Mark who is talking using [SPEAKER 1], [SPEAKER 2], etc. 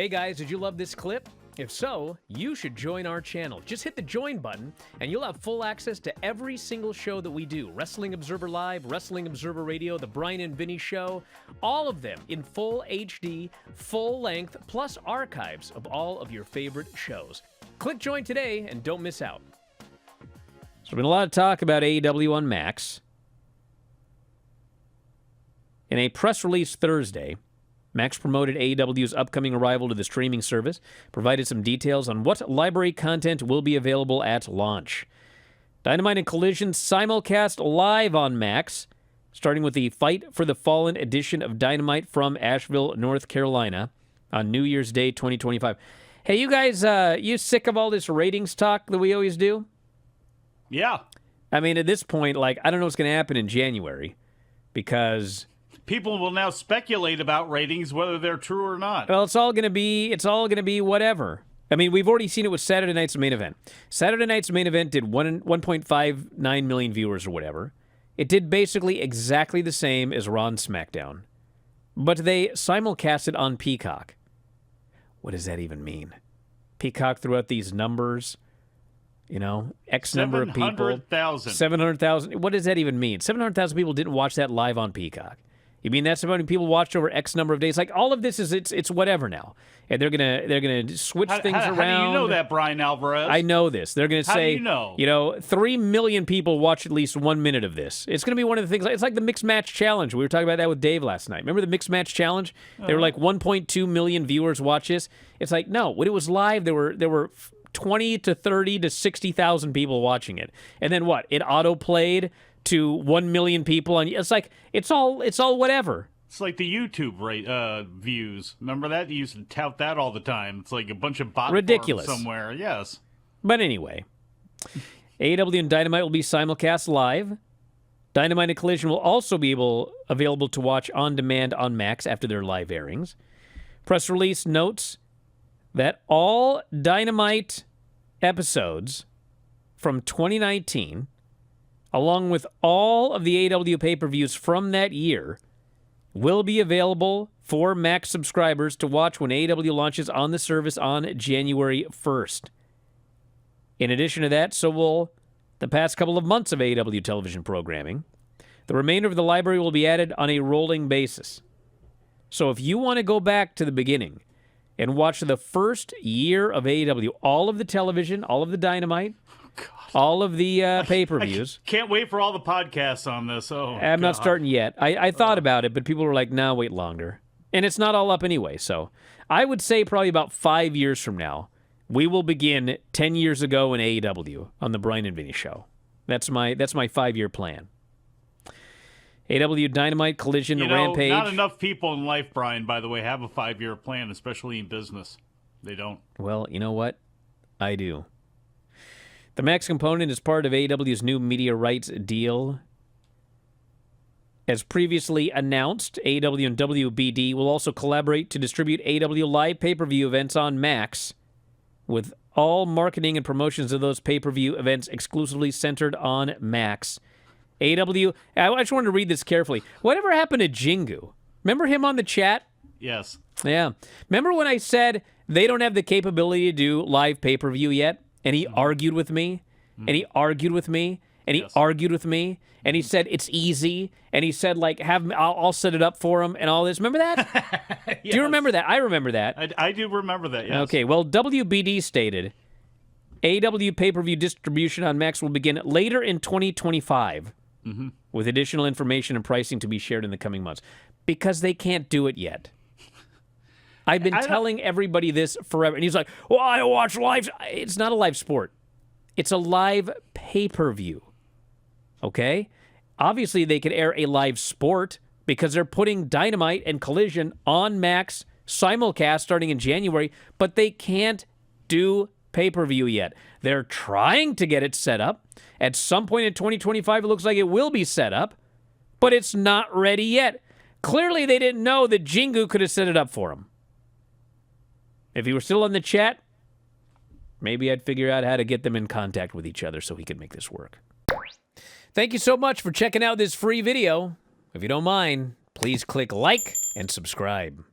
[SPEAKER 1] Hey guys, did you love this clip? If so, you should join our channel. Just hit the join button and you'll have full access to every single show that we do. Wrestling Observer Live, Wrestling Observer Radio, The Bryan and Vinny Show, all of them in full HD, full length, plus archives of all of your favorite shows. Click join today and don't miss out. So there's been a lot of talk about AEW on Max. In a press release Thursday, Max promoted AEW's upcoming arrival to the streaming service, provided some details on what library content will be available at launch. Dynamite and Collision simulcast live on Max, starting with the Fight for the Fallen edition of Dynamite from Asheville, North Carolina, on New Year's Day 2025. Hey, you guys, you sick of all this ratings talk that we always do?
[SPEAKER 2] Yeah.
[SPEAKER 1] I mean, at this point, I don't know what's going to happen in January, because
[SPEAKER 2] people will now speculate about ratings, whether they're true or not.
[SPEAKER 1] Well, it's all going to be whatever. I mean, we've already seen it with Saturday night's main event. Saturday night's main event did 1.59 million viewers or whatever. It did basically exactly the same as Raw and SmackDown, but they simulcast it on Peacock. What does that even mean? Peacock threw out these numbers, X number of people.
[SPEAKER 2] 700,000.
[SPEAKER 1] 700,000. What does that even mean? 700,000 people didn't watch that live on Peacock. You mean that's how many people watched over X number of days? All of this is it's whatever now, and they're gonna switch things around.
[SPEAKER 2] How do you know that, Bryan Alvarez?
[SPEAKER 1] I know this. They're gonna say,
[SPEAKER 2] how do you know?
[SPEAKER 1] 3 million people watch at least 1 minute of this. It's gonna be one of the things. It's like the mixed match challenge. We were talking about that with Dave last night. Remember the mixed match challenge? They were like 1.2 million viewers watch this. It's like, no, when it was live, there were 20 to 30 to 60,000 people watching it, and then what? It auto played to 1 million people, and it's like it's all whatever.
[SPEAKER 2] It's like the YouTube views. Remember that? You used to tout that all the time. It's like a bunch of bot
[SPEAKER 1] ridiculous
[SPEAKER 2] farms somewhere. Yes.
[SPEAKER 1] But anyway, AEW and Dynamite will be simulcast live. Dynamite and Collision will also be available to watch on demand on Max after their live airings. Press release notes that all Dynamite episodes from 2019, along with all of the AEW pay-per-views from that year, will be available for Max subscribers to watch when AEW launches on the service on January 1st. In addition to that, so will the past couple of months of AEW television programming. The remainder of the library will be added on a rolling basis. So if you want to go back to the beginning and watch the first year of AEW, all of the television, all of the Dynamite, all of the pay-per-views.
[SPEAKER 2] I can't wait for all the podcasts on this.
[SPEAKER 1] I'm not starting yet. I thought about it, but people were like, no, wait longer. And it's not all up anyway. So I would say probably about 5 years from now, we will begin 10 years ago in AEW on the Bryan and Vinny Show. That's my 5-year plan. AEW Dynamite, Collision, Rampage.
[SPEAKER 2] Not enough people in life, Bryan, by the way, have a 5-year plan, especially in business. They don't.
[SPEAKER 1] Well, you know what? I do. The Max component is part of AEW's new media rights deal. As previously announced, AEW and WBD will also collaborate to distribute AEW live pay-per-view events on Max, with all marketing and promotions of those pay-per-view events exclusively centered on Max. AEW, I just wanted to read this carefully. Whatever happened to Jingu? Remember him on the chat?
[SPEAKER 2] Yes.
[SPEAKER 1] Yeah. Remember when I said they don't have the capability to do live pay-per-view yet? And he argued with me, and he argued with me, and he argued with me, and he said it's easy, and he said I'll set it up for him and all this. Remember that?
[SPEAKER 2] Yes.
[SPEAKER 1] Do you remember that? I remember that.
[SPEAKER 2] I do remember that. Yes.
[SPEAKER 1] Okay. Well, WBD stated AEW pay-per-view distribution on Max will begin later in 2025, with additional information and pricing to be shared in the coming months, because they can't do it yet. I've been telling everybody this forever. And he's like, well, I watch live. It's not a live sport. It's a live pay-per-view. Okay? Obviously, they could air a live sport because they're putting Dynamite and Collision on Max simulcast starting in January, but they can't do pay-per-view yet. They're trying to get it set up. At some point in 2025, it looks like it will be set up, but it's not ready yet. Clearly, they didn't know that Jingu could have set it up for them. If he were still in the chat, maybe I'd figure out how to get them in contact with each other so he could make this work. Thank you so much for checking out this free video. If you don't mind, please click like and subscribe.